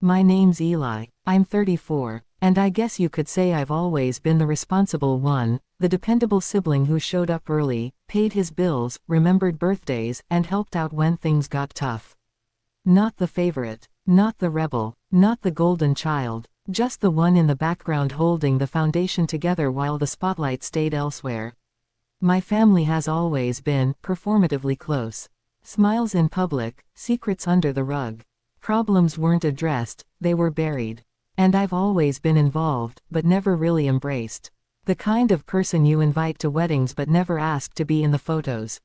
My name's Eli, I'm 34, and I guess you could say I've always been the responsible one, the dependable sibling who showed up early, paid his bills, remembered birthdays, and helped out when things got tough. Not the favorite, not the rebel, not the golden child, just the one in the background holding the foundation together while the spotlight stayed elsewhere. My family has always been performatively close. Smiles in public, secrets under the rug. Problems weren't addressed, they were buried. And I've always been involved, but never really embraced. The kind of person you invite to weddings but never ask to be in the photos.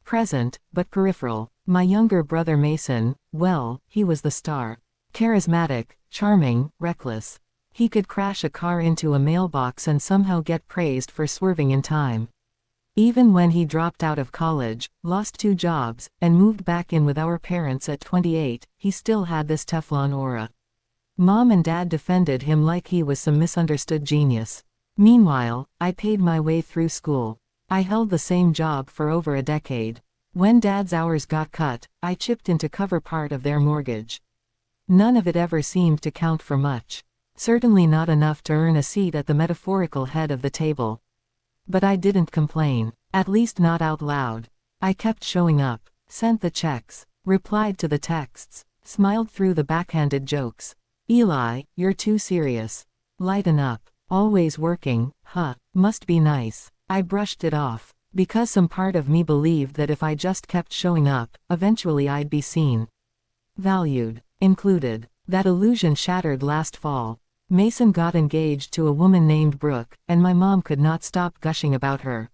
Present, but peripheral. My younger brother Mason, well, he was the star. Charismatic, charming, reckless. He could crash a car into a mailbox and somehow get praised for swerving in time. Even when he dropped out of college, lost 2 jobs, and moved back in with our parents at 28, he still had this Teflon aura. Mom and Dad defended him like he was some misunderstood genius. Meanwhile, I paid my way through school. I held the same job for over a decade. When Dad's hours got cut, I chipped in to cover part of their mortgage. None of it ever seemed to count for much. Certainly not enough to earn a seat at the metaphorical head of the table. But I didn't complain, at least not out loud. I kept showing up, sent the checks, replied to the texts, smiled through the backhanded jokes. Eli, you're too serious. Lighten up. Always working, huh, must be nice. I brushed it off, because some part of me believed that if I just kept showing up, eventually I'd be seen. Valued, included. That illusion shattered last fall. Mason got engaged to a woman named Brooke, and my mom could not stop gushing about her.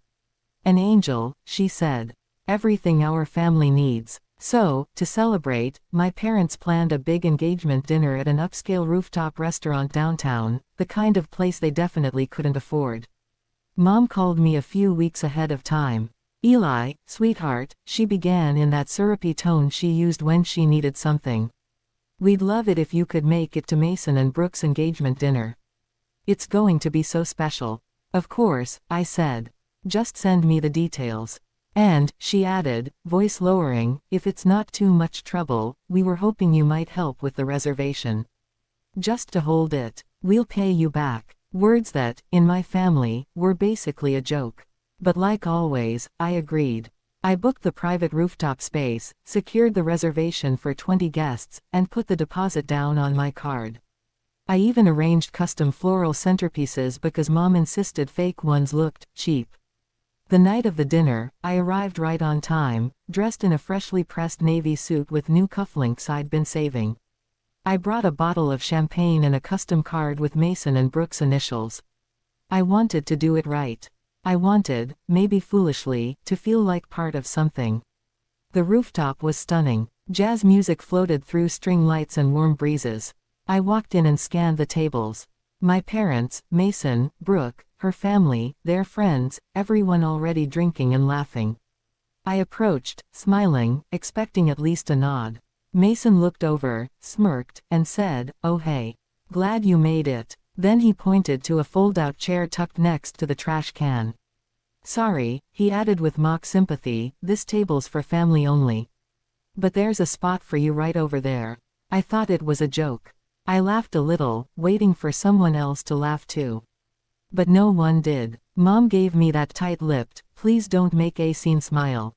An angel, she said. Everything our family needs. So, to celebrate, my parents planned a big engagement dinner at an upscale rooftop restaurant downtown, the kind of place they definitely couldn't afford. Mom called me a few weeks ahead of time. Eli, sweetheart, she began in that syrupy tone she used when she needed something. We'd love it if you could make it to Mason and Brooke's engagement dinner. It's going to be so special. Of course, I said. Just send me the details. And, she added, voice lowering, if it's not too much trouble, we were hoping you might help with the reservation. Just to hold it. We'll pay you back. Words that, in my family, were basically a joke. But like always, I agreed. I booked the private rooftop space, secured the reservation for 20 guests, and put the deposit down on my card. I even arranged custom floral centerpieces because Mom insisted fake ones looked cheap. The night of the dinner, I arrived right on time, dressed in a freshly pressed navy suit with new cufflinks I'd been saving. I brought a bottle of champagne and a custom card with Mason and Brooke's initials. I wanted to do it right. I wanted, maybe foolishly, to feel like part of something. The rooftop was stunning. Jazz music floated through string lights and warm breezes. I walked in and scanned the tables. My parents, Mason, Brooke, her family, their friends, everyone already drinking and laughing. I approached, smiling, expecting at least a nod. Mason looked over, smirked, and said, "Oh hey. Glad you made it." Then he pointed to a fold-out chair tucked next to the trash can. "Sorry," he added with mock sympathy, "this table's for family only. But there's a spot for you right over there." I thought it was a joke. I laughed a little, waiting for someone else to laugh too. But no one did. Mom gave me that tight-lipped, please don't make a scene smile.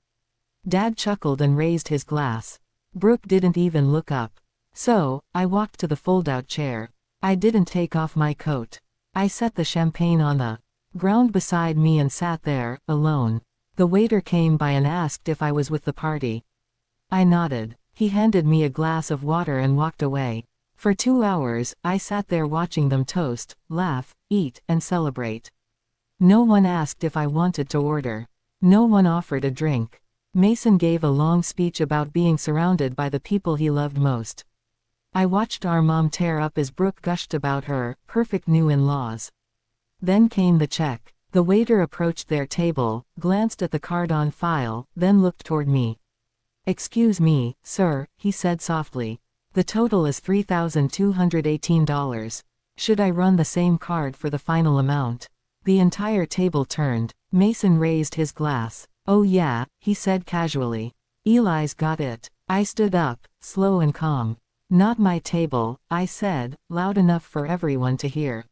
Dad chuckled and raised his glass. Brooke didn't even look up. So, I walked to the fold-out chair. I didn't take off my coat. I set the champagne on the ground beside me and sat there, alone. The waiter came by and asked if I was with the party. I nodded. He handed me a glass of water and walked away. For 2 hours, I sat there watching them toast, laugh, eat, and celebrate. No one asked if I wanted to order. No one offered a drink. Mason gave a long speech about being surrounded by the people he loved most. I watched our mom tear up as Brooke gushed about her perfect new in-laws. Then came the check. The waiter approached their table, glanced at the card on file, then looked toward me. "Excuse me, sir," he said softly. "The total is $3,218. Should I run the same card for the final amount?" The entire table turned. Mason raised his glass. "Oh yeah," he said casually. "Eli's got it." I stood up, slow and calm. Not my table, I said, loud enough for everyone to hear.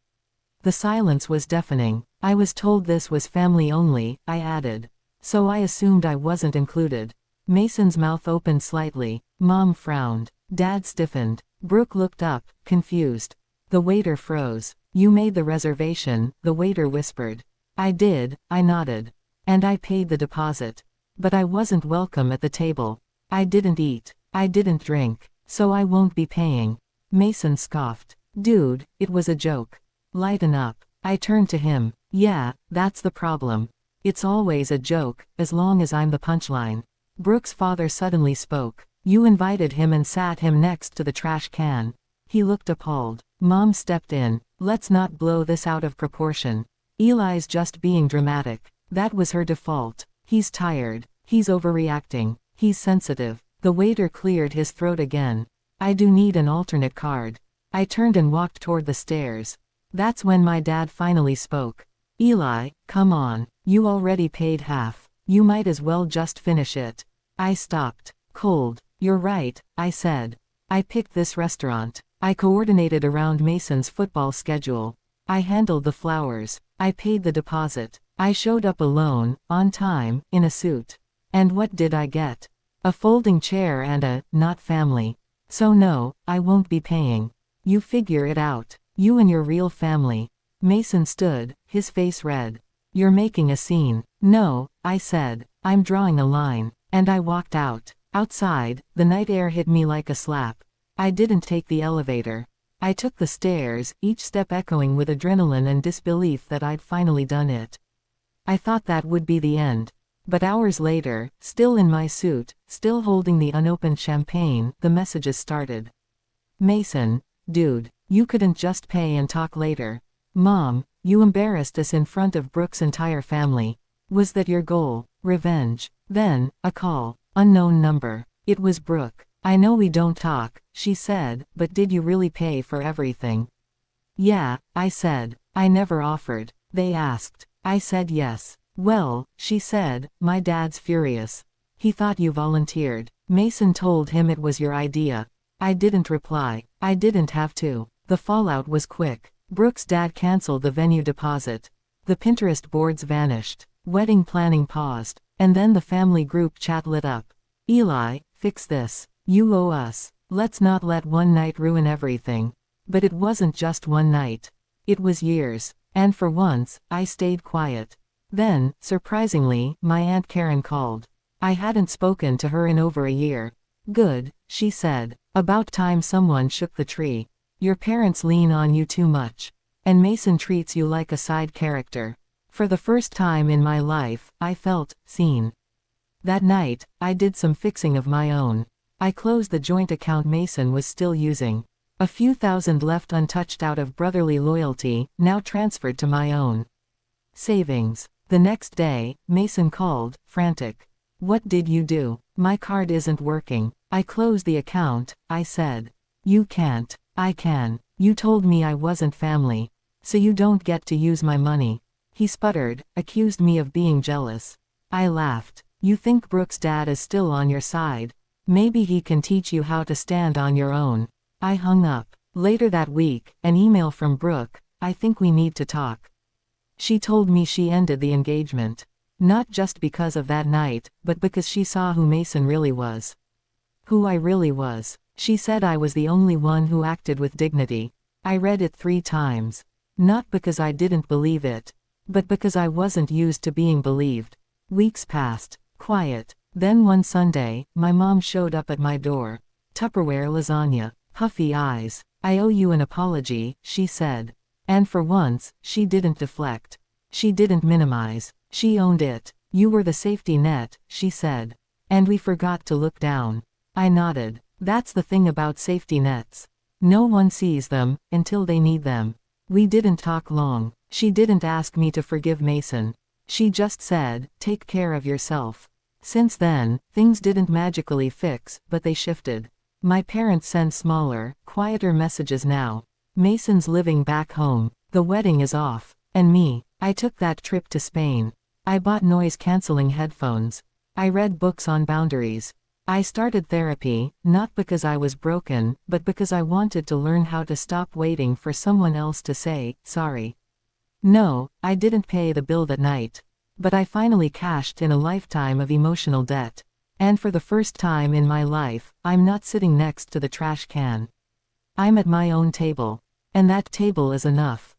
The silence was deafening. I was told this was family only, I added. So I assumed I wasn't included. Mason's mouth opened slightly. Mom frowned. Dad stiffened. Brooke looked up, confused. The waiter froze. You made the reservation, the waiter whispered. I did, I nodded. And I paid the deposit. But I wasn't welcome at the table. I didn't eat. I didn't drink. So I won't be paying. Mason scoffed. Dude, it was a joke. Lighten up. I turned to him. Yeah, that's the problem. It's always a joke, as long as I'm the punchline. Brooke's father suddenly spoke. You invited him and sat him next to the trash can. He looked appalled. Mom stepped in. Let's not blow this out of proportion. Eli's just being dramatic. That was her default. He's tired. He's overreacting. He's sensitive. The waiter cleared his throat again. I do need an alternate card. I turned and walked toward the stairs. That's when my dad finally spoke. Eli, come on. You already paid half. You might as well just finish it. I stopped. Cold. You're right, I said. I picked this restaurant. I coordinated around Mason's football schedule. I handled the flowers. I paid the deposit. I showed up alone, on time, in a suit. And what did I get? A folding chair and a, not family. So no, I won't be paying. You figure it out. You and your real family. Mason stood, his face red. You're making a scene. No, I said. I'm drawing a line. And I walked out. Outside, the night air hit me like a slap. I didn't take the elevator. I took the stairs, each step echoing with adrenaline and disbelief that I'd finally done it. I thought that would be the end. But hours later, still in my suit, still holding the unopened champagne, the messages started. Mason, dude, you couldn't just pay and talk later. Mom, you embarrassed us in front of Brooke's entire family. Was that your goal? Revenge. Then, a call. Unknown number. It was Brooke. I know we don't talk, she said, but did you really pay for everything? Yeah, I said. I never offered. They asked. I said yes. Well, she said, my dad's furious. He thought you volunteered. Mason told him it was your idea. I didn't reply. I didn't have to. The fallout was quick. Brooke's dad canceled the venue deposit. The Pinterest boards vanished. Wedding planning paused. And then the family group chat lit up. Eli, fix this. You owe us. Let's not let one night ruin everything. But it wasn't just one night. It was years. And for once, I stayed quiet. Then, surprisingly, my Aunt Karen called. I hadn't spoken to her in over a year. Good, she said. About time someone shook the tree. Your parents lean on you too much. And Mason treats you like a side character. For the first time in my life, I felt seen. That night, I did some fixing of my own. I closed the joint account Mason was still using. A few thousand left untouched out of brotherly loyalty, now transferred to my own savings. The next day, Mason called, frantic. What did you do? My card isn't working. I closed the account, I said. You can't. I can. You told me I wasn't family. So you don't get to use my money. He sputtered, accused me of being jealous. I laughed. You think Brooke's dad is still on your side? Maybe he can teach you how to stand on your own. I hung up. Later that week, an email from Brooke. I think we need to talk. She told me she ended the engagement. Not just because of that night, but because she saw who Mason really was. Who I really was. She said I was the only one who acted with dignity. I read it 3 times. Not because I didn't believe it, but because I wasn't used to being believed. Weeks passed. Quiet. Then one Sunday, my mom showed up at my door. Tupperware lasagna. Puffy eyes. I owe you an apology, she said. And for once, she didn't deflect. She didn't minimize. She owned it. You were the safety net, she said. And we forgot to look down. I nodded. That's the thing about safety nets. No one sees them, until they need them. We didn't talk long. She didn't ask me to forgive Mason. She just said, take care of yourself. Since then, things didn't magically fix, but they shifted. My parents send smaller, quieter messages now. Mason's living back home. The wedding is off. And me. I took that trip to Spain. I bought noise-canceling headphones. I read books on boundaries. I started therapy, not because I was broken, but because I wanted to learn how to stop waiting for someone else to say, sorry. No, I didn't pay the bill that night. But I finally cashed in a lifetime of emotional debt. And for the first time in my life, I'm not sitting next to the trash can. I'm at my own table. And that table is enough.